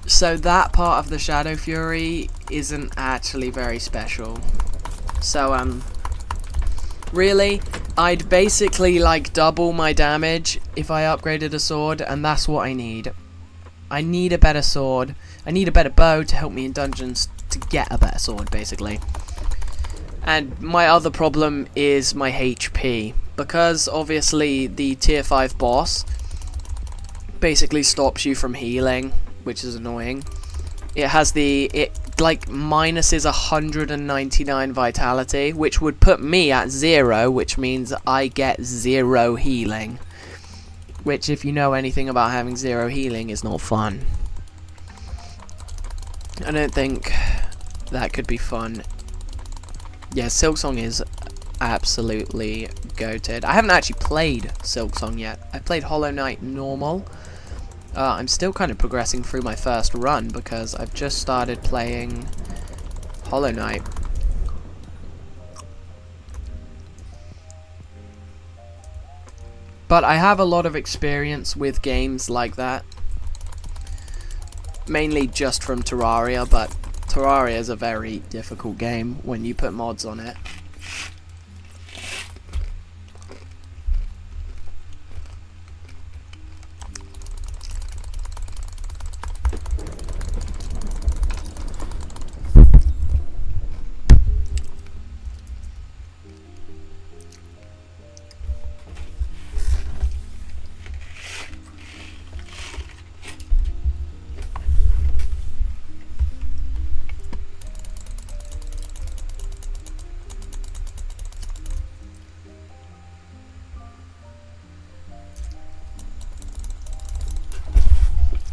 So that part of the Shadow Fury isn't actually very special. So, really, I'd basically like double my damage if I upgraded a sword, and that's what I need. I need a better sword. I need a better bow to help me in dungeons to get a better sword, basically. And my other problem is my HP, because obviously the tier 5 boss basically stops you from healing, which is annoying. It has it like minuses 199 vitality, which would put me at 0, which means I get 0 healing. Which, if you know anything about having 0 healing, is not fun. I don't think that could be fun. Yeah, Silksong is absolutely goated. I haven't actually played Silksong yet. I played Hollow Knight normal. I'm still kind of progressing through my first run because I've just started playing Hollow Knight. But I have a lot of experience with games like that. Mainly just from Terraria, but Terraria is a very difficult game when you put mods on it.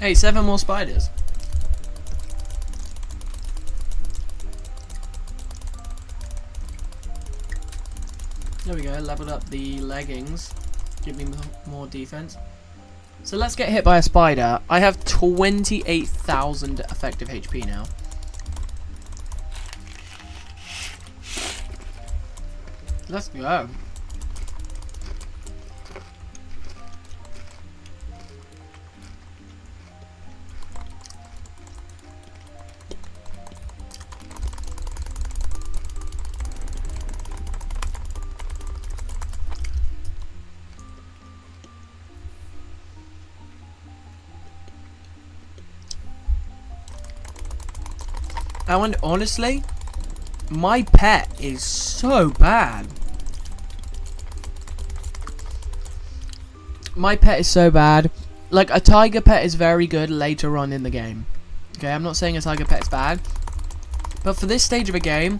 Hey, 7 more spiders. There we go, leveled up the leggings. Give me more defense. So let's get hit by a spider. I have 28,000 effective HP now. Let's go. And honestly, my pet is so bad. My pet is so bad. Like, a tiger pet is very good later on in the game. Okay, I'm not saying a tiger pet's bad. But for this stage of a game,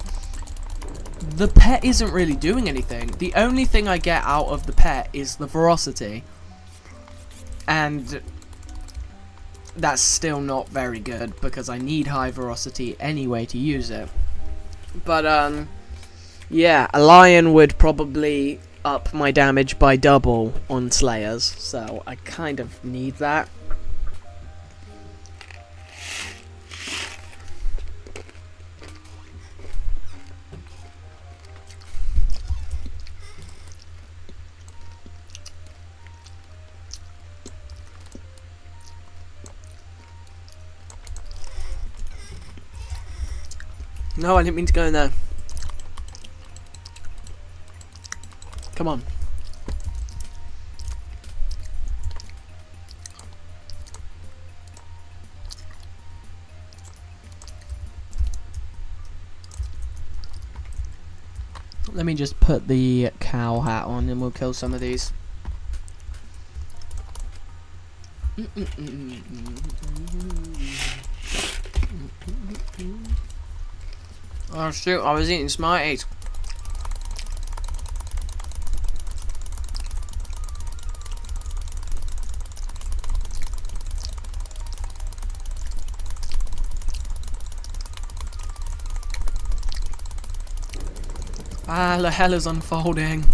the pet isn't really doing anything. The only thing I get out of the pet is the ferocity. And that's still not very good because I need high ferocity anyway to use it. But yeah, a lion would probably up my damage by double on Slayers, so I kind of need that. No, I didn't mean to go in there. Come on. Let me just put the cow hat on and we'll kill some of these. Oh shoot, I was eating Smarties. Ah, the hell is unfolding.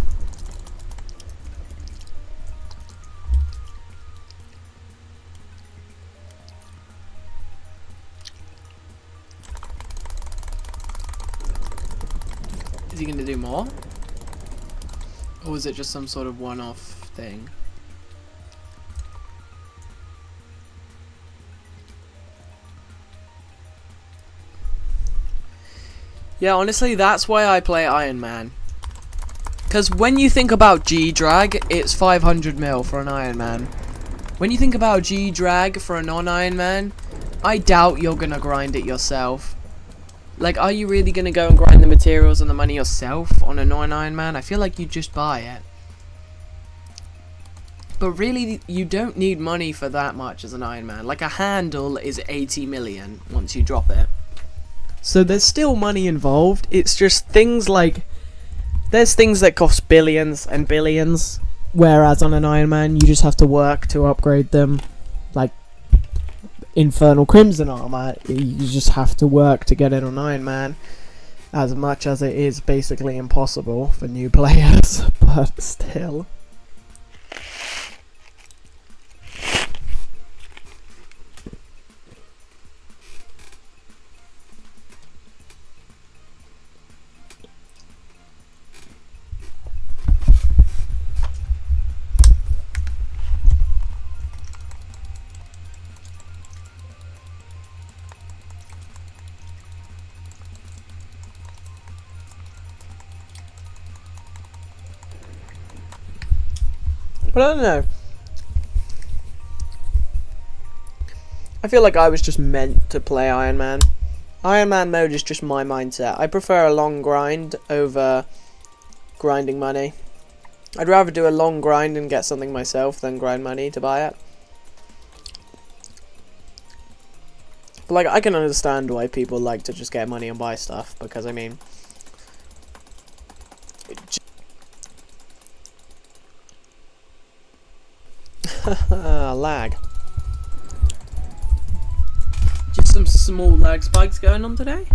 Is he going to do more? Or is it just some sort of one-off thing? Yeah, honestly, that's why I play Ironman. Because when you think about G-Drag, it's 500 mil for an Ironman. When you think about G-Drag for a non-Ironman, I doubt you're going to grind it yourself. Like, are you really going to go and grind the materials and the money yourself on a non-Ironman? I feel like you just buy it. But really, you don't need money for that much as an Ironman. Like, a handle is 80 million once you drop it. So there's still money involved. It's just things like... There's things that cost billions and billions. Whereas on an Ironman, you just have to work to upgrade them. Like, Infernal Crimson armor, you just have to work to get it on Ironman. As much as it is basically impossible for new players. But still... But I don't know. I feel like I was just meant to play Ironman. Ironman mode is just my mindset. I prefer a long grind over grinding money. I'd rather do a long grind and get something myself than grind money to buy it. But like, I can understand why people like to just get money and buy stuff, because I mean... lag. Just some small lag spikes going on today.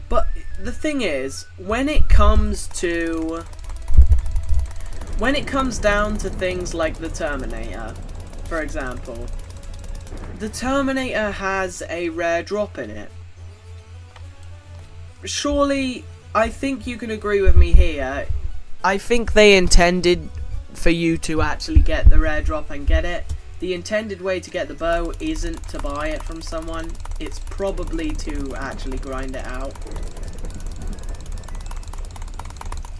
But the thing is, when it comes down to things like the Terminator, for example, the Terminator has a rare drop in it. Surely, I think you can agree with me here. I think they intended for you to actually get the rare drop and get it. The intended way to get the bow isn't to buy it from someone. It's probably to actually grind it out.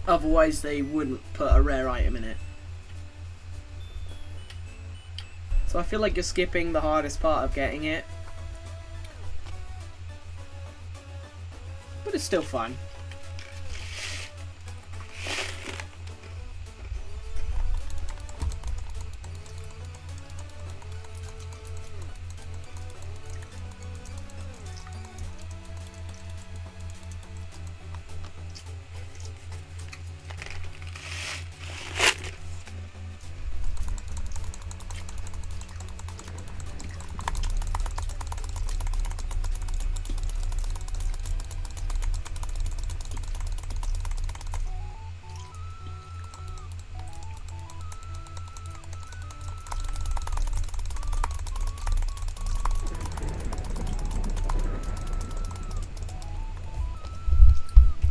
Otherwise, they wouldn't put a rare item in it. So I feel like you're skipping the hardest part of getting it. But it's still fun.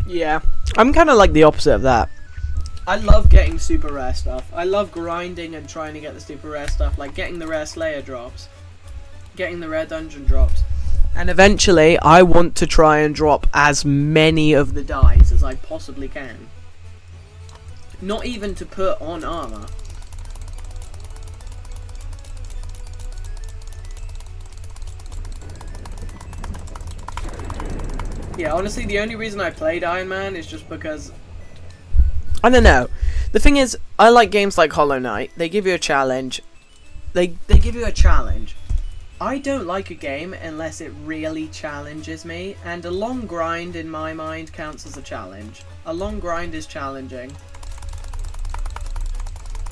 Yeah, I'm kind of like the opposite of that. I love getting super rare stuff. I love grinding and trying to get the super rare stuff, like getting the rare Slayer drops, getting the rare dungeon drops. And eventually, I want to try and drop as many of the dies as I possibly can. Not even to put on armor. Yeah, honestly, the only reason I played Ironman is just because... I don't know. The thing is, I like games like Hollow Knight. They give you a challenge. They give you a challenge. I don't like a game unless it really challenges me, and a long grind, in my mind, counts as a challenge. A long grind is challenging.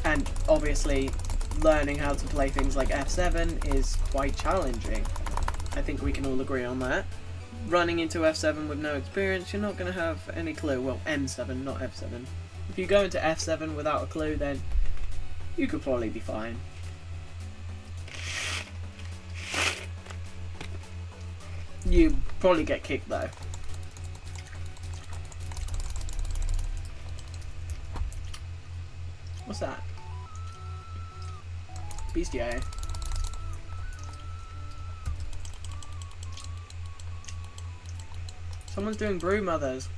And, obviously, learning how to play things like F7 is quite challenging. I think we can all agree on that. Running into F7 with no experience, you're not going to have any clue. Well, M7, not F7. If you go into F7 without a clue, then you could probably be fine. You probably get kicked though. What's that? Bestiae. Someone's doing brew mothers.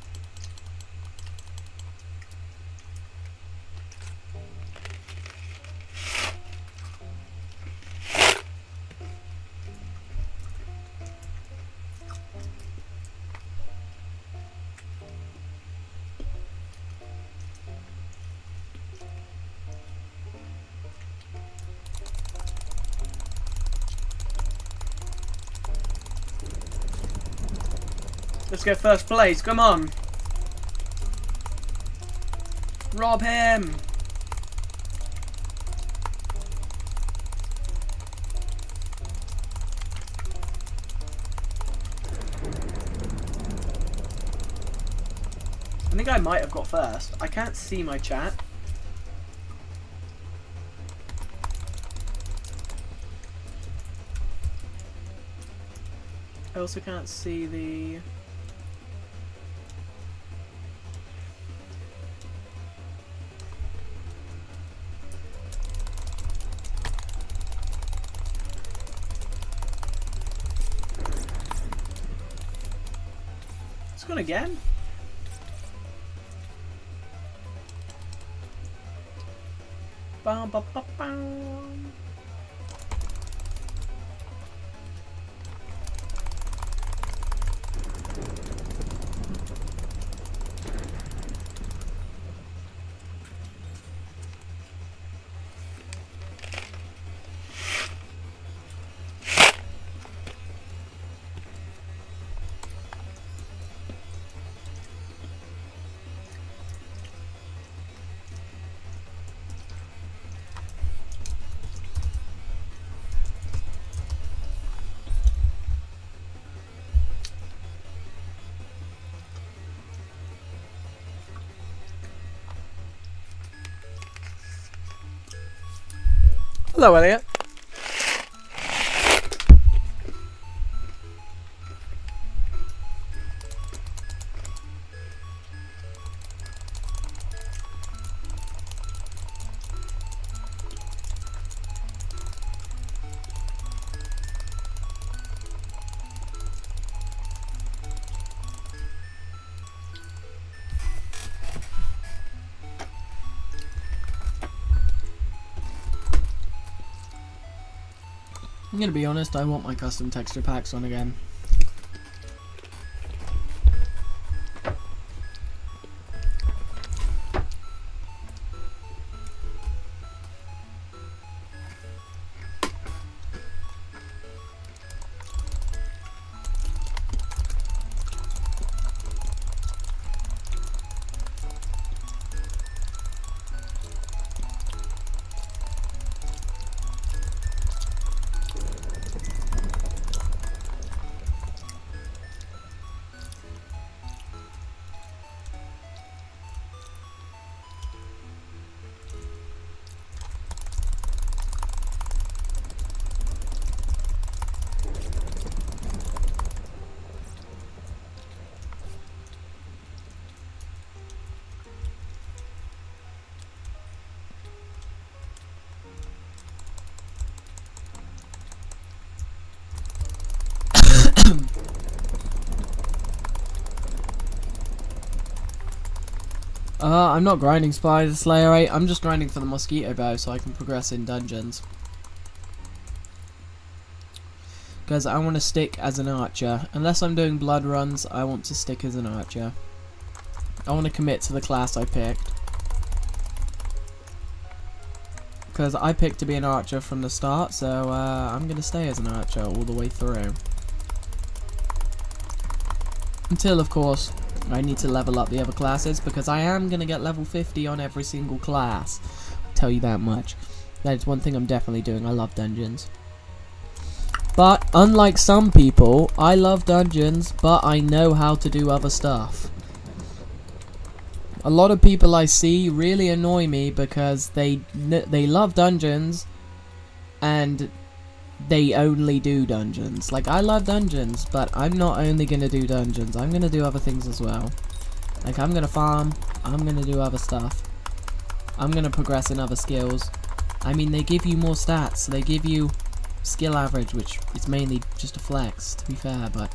Let's get first place. Come on. Rob him. I think I might have got first. I can't see my chat. I also can't see the... It's gone again. Bum, bum, bum, bum. Hello, Elliot. I'm gonna be honest, I want my custom texture packs on again. I'm not grinding Spider Slayer 8, I'm just grinding for the mosquito bow so I can progress in dungeons. Because I want to stick as an archer. Unless I'm doing blood runs, I want to stick as an archer. I want to commit to the class I picked. Because I picked to be an archer from the start, so I'm going to stay as an archer all the way through. Until, of course, I need to level up the other classes, because I am going to get level 50 on every single class. I'll tell you that much. That is one thing I'm definitely doing. I love dungeons. But, unlike some people, I love dungeons, but I know how to do other stuff. A lot of people I see really annoy me because they love dungeons, and they only do dungeons. Like, I love dungeons, but I'm not only gonna do dungeons, I'm gonna do other things as well. Like, I'm gonna farm, I'm gonna do other stuff, I'm gonna progress in other skills. I mean, they give you more stats, they give you skill average, which is mainly just a flex, to be fair, but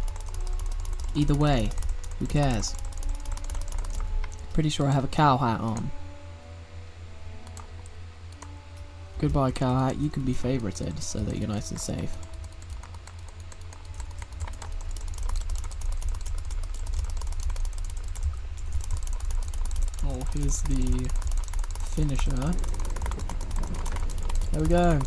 either way, who cares? Pretty sure I have a cow hat on. Goodbye, cow hat. You can be favorited so that you're nice and safe. Oh, here's the finisher. There we go.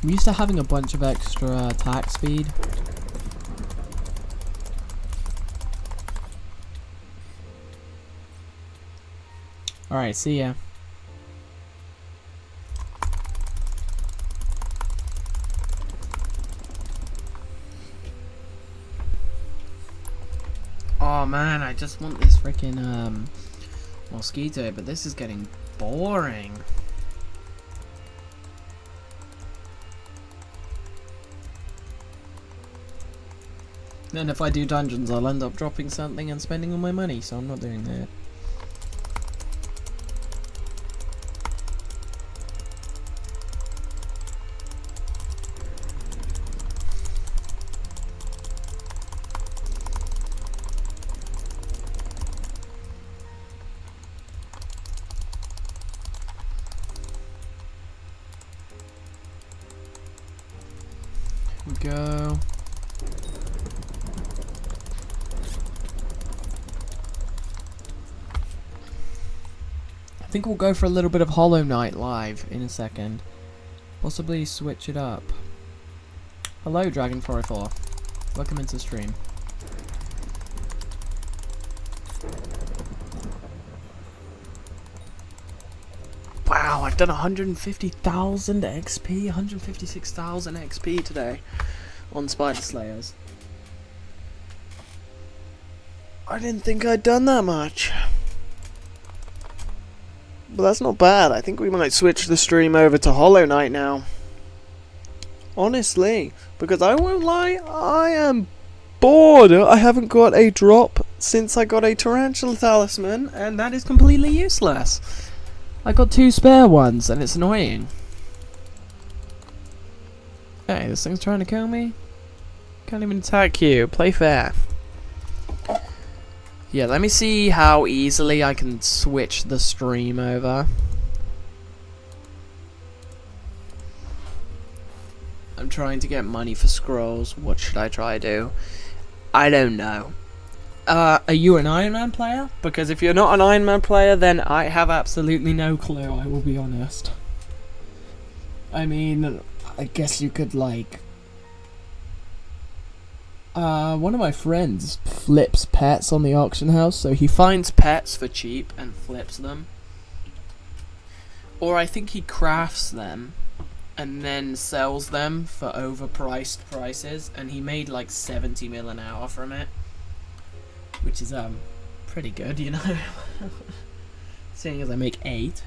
I'm used to having a bunch of extra attack speed. Alright, see ya. Oh man, I just want this freaking mosquito, but this is getting boring. And if I do dungeons, I'll end up dropping something and spending all my money, so I'm not doing that. Here we go. I think we'll go for a little bit of Hollow Knight live in a second. Possibly switch it up. Hello, Dragon404. Welcome into stream. Wow, I've done 150,000 XP, 156,000 XP today on Spider Slayers. I didn't think I'd done that much. But that's not bad. I think we might switch the stream over to Hollow Knight now. Honestly, because I won't lie, I am bored. I haven't got a drop since I got a Tarantula Talisman, and that is completely useless. I got 2 spare ones, and it's annoying. Hey, this thing's trying to kill me? Can't even attack you. Play fair. Yeah, let me see how easily I can switch the stream over. I'm trying to get money for scrolls. What should I try to do? I don't know. Are you an Ironman player? Because if you're not an Ironman player, then I have absolutely no clue, I will be honest. I mean, I guess you could, like... one of my friends flips pets on the auction house, so he finds pets for cheap and flips them. Or I think he crafts them and then sells them for overpriced prices, and he made like 70 mil an hour from it. Which is pretty good, you know. Seeing as I make 8.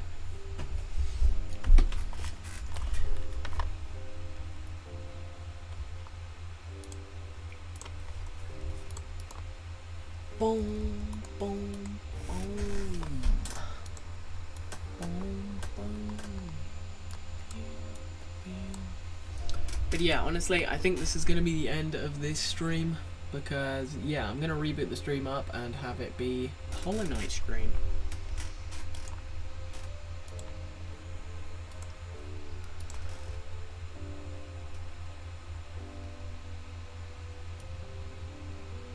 Boom, boom, boom. Boom, boom. But yeah, honestly, I think this is going to be the end of this stream. Because, yeah, I'm going to reboot the stream up and have it be Hollow Knight stream.